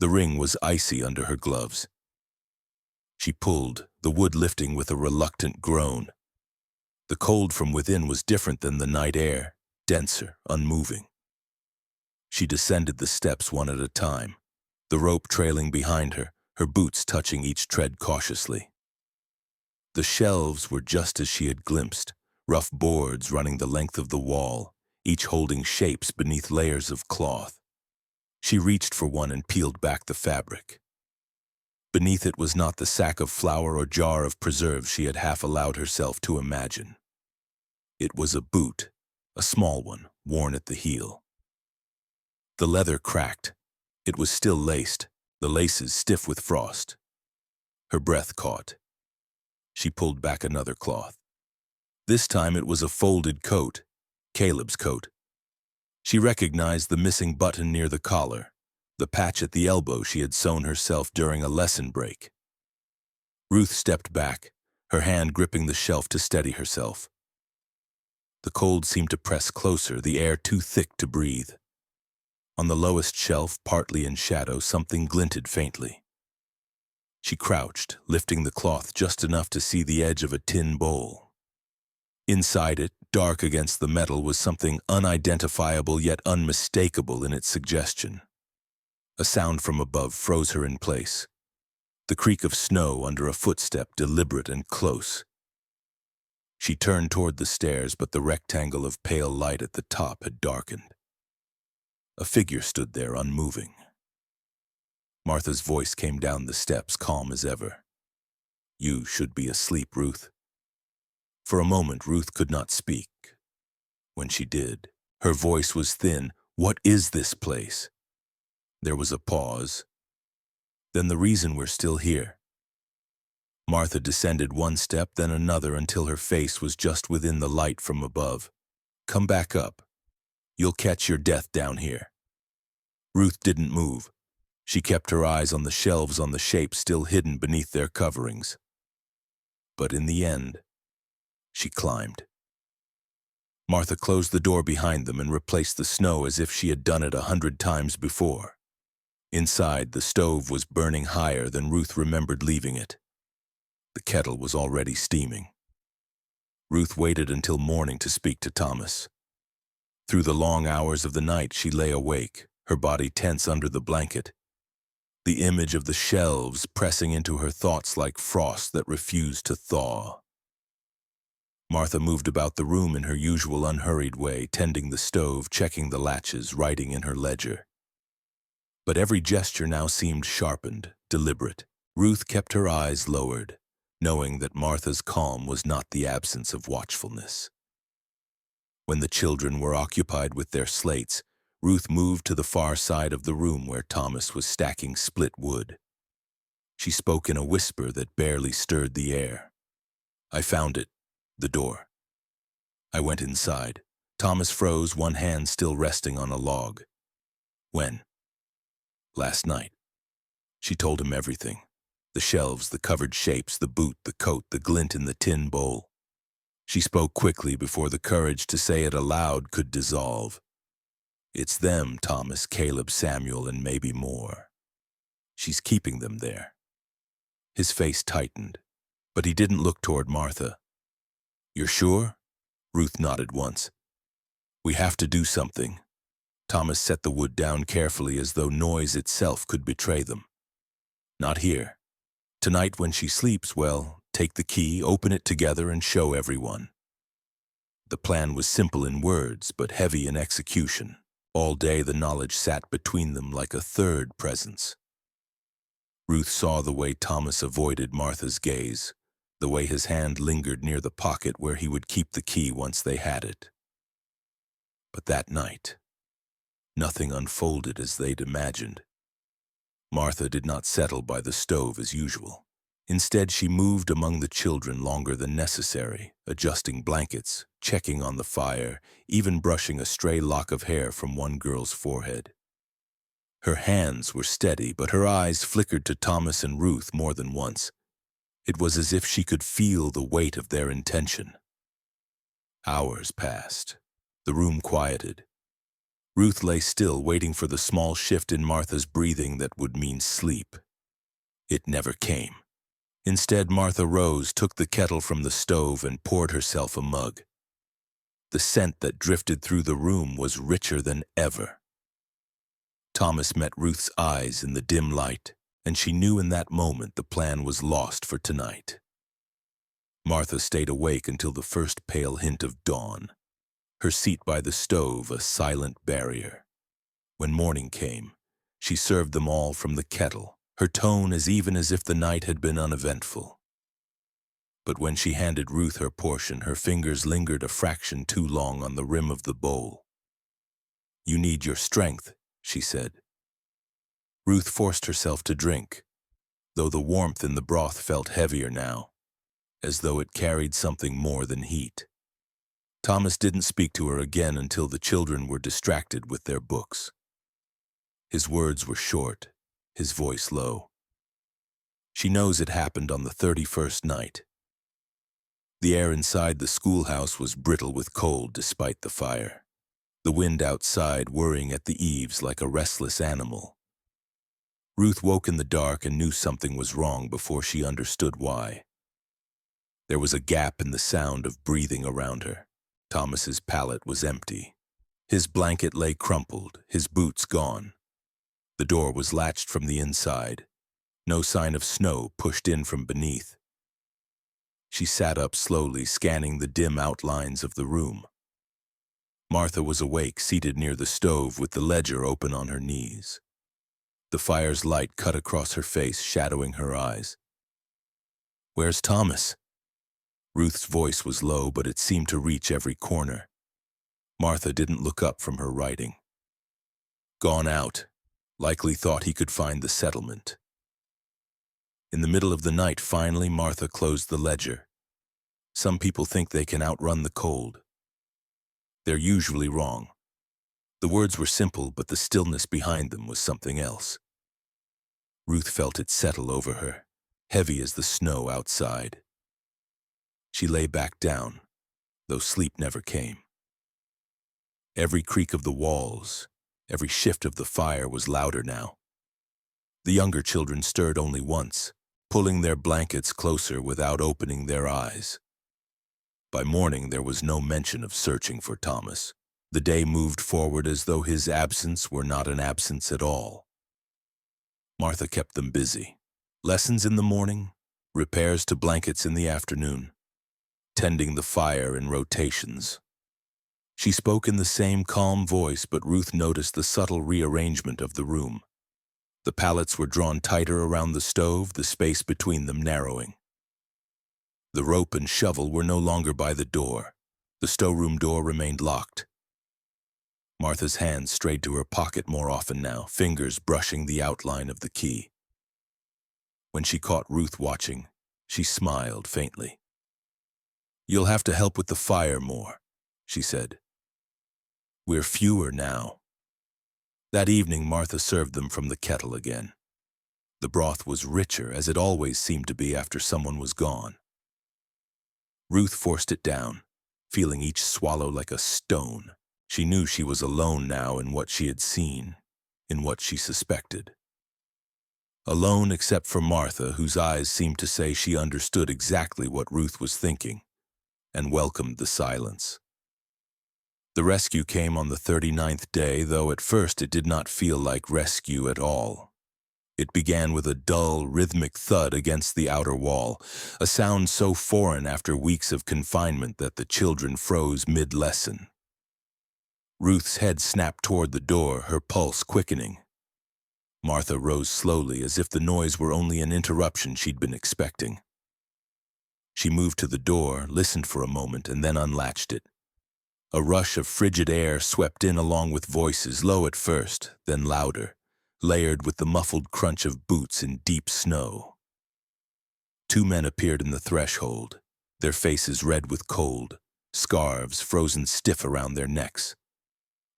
S1: The ring was icy under her gloves. She pulled, the wood lifting with a reluctant groan. The cold from within was different than the night air, denser, unmoving. She descended the steps one at a time, the rope trailing behind her, her boots touching each tread cautiously. The shelves were just as she had glimpsed, rough boards running the length of the wall, each holding shapes beneath layers of cloth. She reached for one and peeled back the fabric. Beneath it was not the sack of flour or jar of preserves she had half allowed herself to imagine. It was a boot, a small one, worn at the heel. The leather cracked. It was still laced, the laces stiff with frost. Her breath caught. She pulled back another cloth. This time it was a folded coat, Caleb's coat. She recognized the missing button near the collar, the patch at the elbow she had sewn herself during a lesson break. Ruth stepped back, her hand gripping the shelf to steady herself. The cold seemed to press closer, the air too thick to breathe. On the lowest shelf, partly in shadow, something glinted faintly. She crouched, lifting the cloth just enough to see the edge of a tin bowl. Inside it, dark against the metal, was something unidentifiable yet unmistakable in its suggestion. A sound from above froze her in place. The creak of snow under a footstep, deliberate and close. She turned toward the stairs, but the rectangle of pale light at the top had darkened. A figure stood there, unmoving. Martha's voice came down the steps, calm as ever. "You should be asleep, Ruth." For a moment, Ruth could not speak. When she did, her voice was thin. "What is this place?" There was a pause. "Then the reason we're still here." Martha descended one step, then another, until her face was just within the light from above. "Come back up. You'll catch your death down here." Ruth didn't move. She kept her eyes on the shelves, on the shapes still hidden beneath their coverings. But in the end, she climbed. Martha closed the door behind them and replaced the snow as if she had done it 100 times before. Inside, the stove was burning higher than Ruth remembered leaving it. The kettle was already steaming. Ruth waited until morning to speak to Thomas. Through the long hours of the night, she lay awake, her body tense under the blanket. The image of the shelves pressing into her thoughts like frost that refused to thaw. Martha moved about the room in her usual unhurried way, tending the stove, checking the latches, writing in her ledger. But every gesture now seemed sharpened, deliberate. Ruth kept her eyes lowered, knowing that Martha's calm was not the absence of watchfulness. When the children were occupied with their slates, Ruth moved to the far side of the room where Thomas was stacking split wood. She spoke in a whisper that barely stirred the air. "I found it, the door." I went inside. Thomas froze, one hand still resting on a log. "When?" "Last night." She told him everything. The shelves, the covered shapes, the boot, the coat, the glint in the tin bowl. She spoke quickly before the courage to say it aloud could dissolve. "It's them, Thomas, Caleb, Samuel, and maybe more. She's keeping them there." His face tightened, but he didn't look toward Martha. "You're sure?" Ruth nodded once. "We have to do something." Thomas set the wood down carefully, as though noise itself could betray them. "Not here. Tonight when she sleeps, well, take the key, open it together, and show everyone." The plan was simple in words, but heavy in execution. All day the knowledge sat between them like a third presence. Ruth saw the way Thomas avoided Martha's gaze, the way his hand lingered near the pocket where he would keep the key once they had it. But that night, nothing unfolded as they'd imagined. Martha did not settle by the stove as usual. Instead, she moved among the children longer than necessary, adjusting blankets, checking on the fire, even brushing a stray lock of hair from one girl's forehead. Her hands were steady, but her eyes flickered to Thomas and Ruth more than once. It was as if she could feel the weight of their intention. Hours passed. The room quieted. Ruth lay still, waiting for the small shift in Martha's breathing that would mean sleep. It never came. Instead, Martha rose, took the kettle from the stove, and poured herself a mug. The scent that drifted through the room was richer than ever. Thomas met Ruth's eyes in the dim light, and she knew in that moment the plan was lost for tonight. Martha stayed awake until the first pale hint of dawn, her seat by the stove a silent barrier. When morning came, she served them all from the kettle, her tone as even as if the night had been uneventful. But when she handed Ruth her portion, her fingers lingered a fraction too long on the rim of the bowl. "You need your strength," she said. Ruth forced herself to drink, though the warmth in the broth felt heavier now, as though it carried something more than heat. Thomas didn't speak to her again until the children were distracted with their books. His words were short, his voice low. "She knows it happened on the 31st night." The air inside the schoolhouse was brittle with cold despite the fire, the wind outside whirring at the eaves like a restless animal. Ruth woke in the dark and knew something was wrong before she understood why. There was a gap in the sound of breathing around her. Thomas's pallet was empty. His blanket lay crumpled, his boots gone. The door was latched from the inside. No sign of snow pushed in from beneath. She sat up slowly, scanning the dim outlines of the room. Martha was awake, seated near the stove with the ledger open on her knees. The fire's light cut across her face, shadowing her eyes. "Where's Thomas?" Ruth's voice was low, but it seemed to reach every corner. Martha didn't look up from her writing. "Gone out. Likely thought he could find the settlement." In the middle of the night, finally, Martha closed the ledger. Some people think they can outrun the cold. They're usually wrong. The words were simple, but the stillness behind them was something else. Ruth felt it settle over her, heavy as the snow outside. She lay back down, though sleep never came. Every creak of the walls, every shift of the fire was louder now. The younger children stirred only once, pulling their blankets closer without opening their eyes. By morning, there was no mention of searching for Thomas. The day moved forward as though his absence were not an absence at all. Martha kept them busy. Lessons in the morning, repairs to blankets in the afternoon, tending the fire in rotations. She spoke in the same calm voice, but Ruth noticed the subtle rearrangement of the room. The pallets were drawn tighter around the stove, the space between them narrowing. The rope and shovel were no longer by the door. The storeroom door remained locked. Martha's hands strayed to her pocket more often now, fingers brushing the outline of the key. When she caught Ruth watching, she smiled faintly. "You'll have to help with the fire more," she said. "We're fewer now." That evening, Martha served them from the kettle again. The broth was richer, as it always seemed to be after someone was gone. Ruth forced it down, feeling each swallow like a stone. She knew she was alone now in what she had seen, in what she suspected. Alone except for Martha, whose eyes seemed to say she understood exactly what Ruth was thinking, and welcomed the silence. The rescue came on the 39th day, though at first it did not feel like rescue at all. It began with a dull, rhythmic thud against the outer wall, a sound so foreign after weeks of confinement that the children froze mid-lesson. Ruth's head snapped toward the door, her pulse quickening. Martha rose slowly, as if the noise were only an interruption she'd been expecting. She moved to the door, listened for a moment, and then unlatched it. A rush of frigid air swept in along with voices, low at first, then louder, layered with the muffled crunch of boots in deep snow. Two men appeared in the threshold, their faces red with cold, scarves frozen stiff around their necks.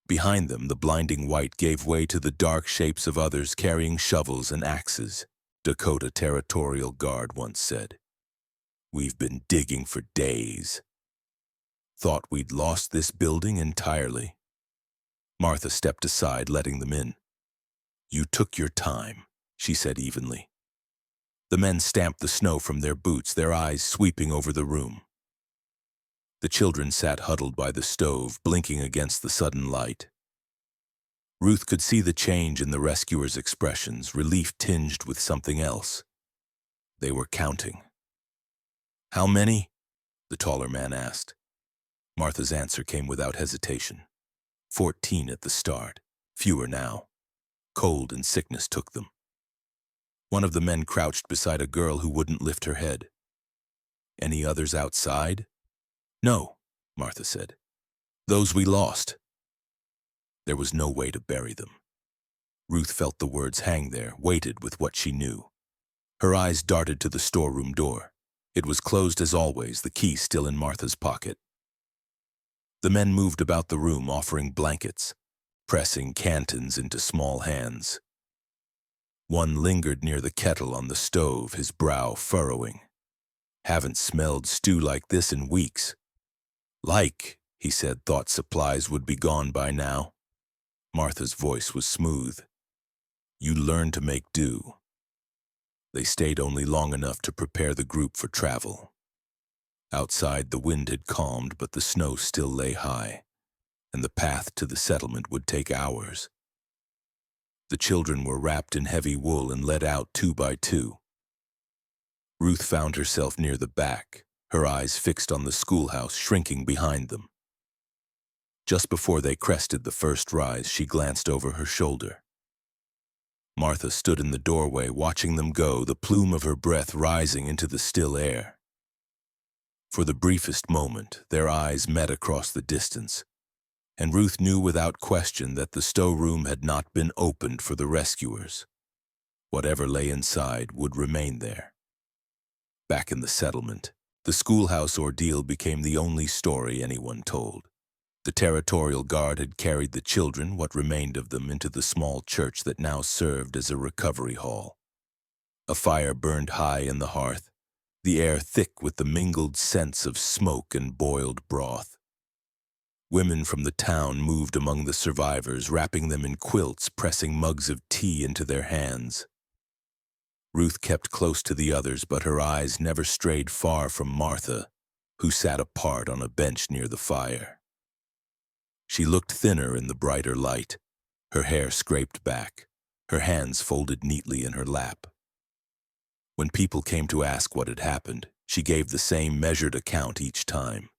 S1: Behind them, the blinding white gave way to the dark shapes of others carrying shovels and axes, Dakota Territorial Guard once said. "We've been digging for days. Thought we'd lost this building entirely." Martha stepped aside, letting them in. "You took your time," she said evenly. The men stamped the snow from their boots, their eyes sweeping over the room. The children sat huddled by the stove, blinking against the sudden light. Ruth could see the change in the rescuers' expressions, relief tinged with something else. They were counting. "How many?" the taller man asked. Martha's answer came without hesitation. 14 at the start, fewer now. Cold and sickness took them. One of the men crouched beside a girl who wouldn't lift her head. "Any others outside?" "No," Martha said. "Those we lost." There was no way to bury them. Ruth felt the words hang there, weighted with what she knew. Her eyes darted to the storeroom door. It was closed as always, the key still in Martha's pocket. The men moved about the room, offering blankets, pressing cantons into small hands. One lingered near the kettle on the stove, his brow furrowing. "Haven't smelled stew like this in weeks." He said, thought supplies would be gone by now. Martha's voice was smooth. You learn to make do. They stayed only long enough to prepare the group for travel. Outside, the wind had calmed, but the snow still lay high, and the path to the settlement would take hours. The children were wrapped in heavy wool and led out 2 by 2. Ruth found herself near the back, her eyes fixed on the schoolhouse shrinking behind them. Just before they crested the first rise, she glanced over her shoulder. Martha stood in the doorway watching them go, the plume of her breath rising into the still air. For the briefest moment, their eyes met across the distance, and Ruth knew without question that the storeroom had not been opened for the rescuers. Whatever lay inside would remain there. Back in the settlement, the schoolhouse ordeal became the only story anyone told. The territorial guard had carried the children, what remained of them, into the small church that now served as a recovery hall. A fire burned high in the hearth, the air thick with the mingled scents of smoke and boiled broth. Women from the town moved among the survivors, wrapping them in quilts, pressing mugs of tea into their hands. Ruth kept close to the others, but her eyes never strayed far from Martha, who sat apart on a bench near the fire. She looked thinner in the brighter light, her hair scraped back, her hands folded neatly in her lap. When people came to ask what had happened, she gave the same measured account each time.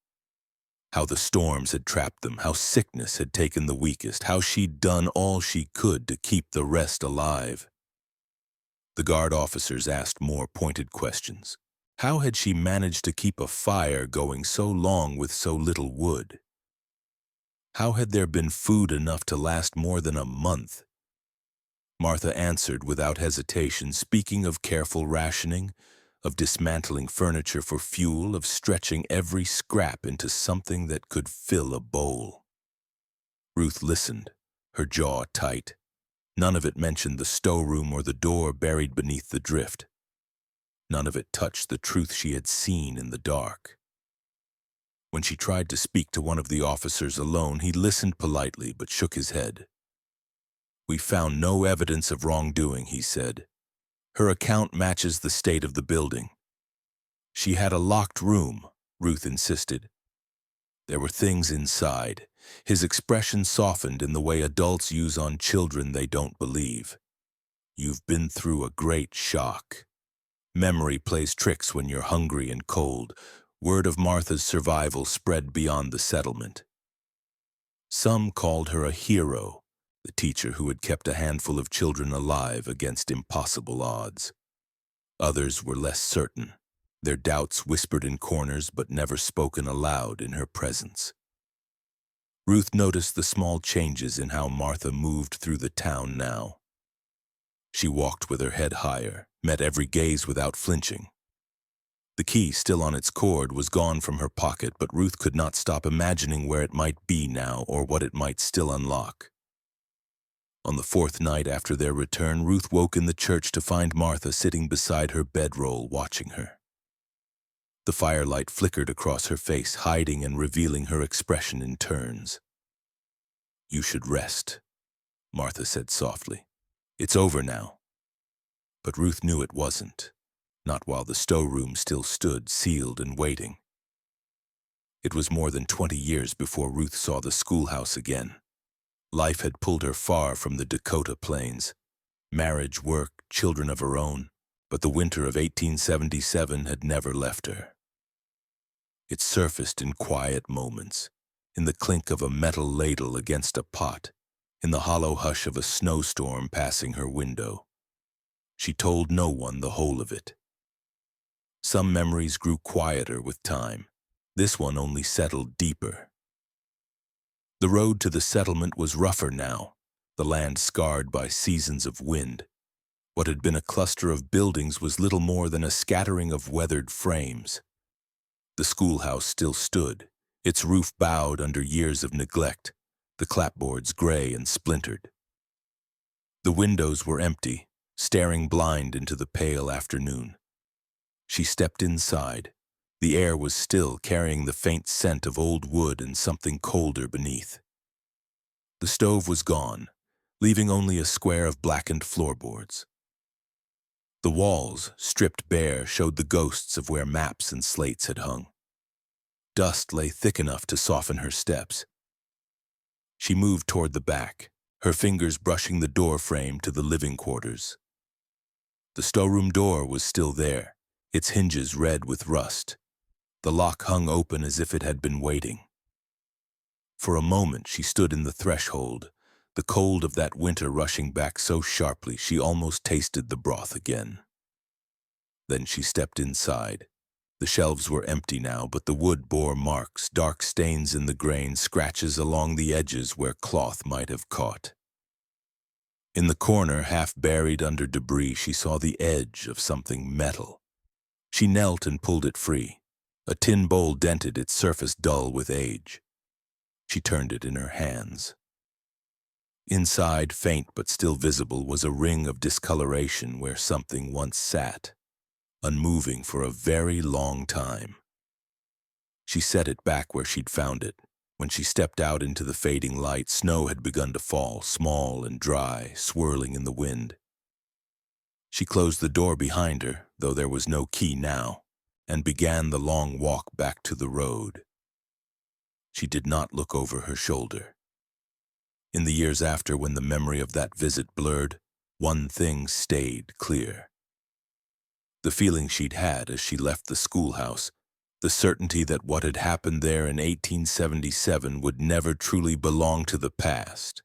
S1: How the storms had trapped them, how sickness had taken the weakest, how she'd done all she could to keep the rest alive. The guard officers asked more pointed questions. How had she managed to keep a fire going so long with so little wood? How had there been food enough to last more than a month? Martha answered without hesitation, speaking of careful rationing, of dismantling furniture for fuel, of stretching every scrap into something that could fill a bowl. Ruth listened, her jaw tight. None of it mentioned the storeroom or the door buried beneath the drift. None of it touched the truth she had seen in the dark. When she tried to speak to one of the officers alone, he listened politely but shook his head. "We found no evidence of wrongdoing," he said. "Her account matches the state of the building." "She had a locked room," Ruth insisted. "There were things inside." His expression softened in the way adults use on children they don't believe. "You've been through a great shock. Memory plays tricks when you're hungry and cold." Word of Martha's survival spread beyond the settlement. Some called her a hero, the teacher who had kept a handful of children alive against impossible odds. Others were less certain, their doubts whispered in corners but never spoken aloud in her presence. Ruth noticed the small changes in how Martha moved through the town now. She walked with her head higher, met every gaze without flinching. The key, still on its cord, was gone from her pocket, but Ruth could not stop imagining where it might be now or what it might still unlock. On the 4th night after their return, Ruth woke in the church to find Martha sitting beside her bedroll watching her. The firelight flickered across her face, hiding and revealing her expression in turns. "You should rest," Martha said softly. "It's over now." But Ruth knew it wasn't. Not while the storeroom still stood, sealed and waiting. It was more than 20 years before Ruth saw the schoolhouse again. Life had pulled her far from the Dakota plains. Marriage, work, children of her own, but the winter of 1877 had never left her. It surfaced in quiet moments, in the clink of a metal ladle against a pot, in the hollow hush of a snowstorm passing her window. She told no one the whole of it. Some memories grew quieter with time. This one only settled deeper. The road to the settlement was rougher now, the land scarred by seasons of wind. What had been a cluster of buildings was little more than a scattering of weathered frames. The schoolhouse still stood, its roof bowed under years of neglect, the clapboards gray and splintered. The windows were empty, staring blind into the pale afternoon. She stepped inside. The air was still, carrying the faint scent of old wood and something colder beneath. The stove was gone, leaving only a square of blackened floorboards. The walls, stripped bare, showed the ghosts of where maps and slates had hung. Dust lay thick enough to soften her steps. She moved toward the back, her fingers brushing the door frame to the living quarters. The storeroom door was still there, its hinges red with rust. The lock hung open as if it had been waiting. For a moment she stood in the threshold, the cold of that winter rushing back so sharply she almost tasted the broth again. Then she stepped inside. The shelves were empty now, but the wood bore marks, dark stains in the grain, scratches along the edges where cloth might have caught. In the corner, half buried under debris, she saw the edge of something metal. She knelt and pulled it free. A tin bowl dented, its surface dull with age. She turned it in her hands. Inside, faint but still visible, was a ring of discoloration where something once sat, unmoving for a very long time. She set it back where she'd found it. When she stepped out into the fading light, snow had begun to fall, small and dry, swirling in the wind. She closed the door behind her, though there was no key now, and began the long walk back to the road. She did not look over her shoulder. In the years after, when the memory of that visit blurred, one thing stayed clear. The feeling she'd had as she left the schoolhouse, the certainty that what had happened there in 1877 would never truly belong to the past.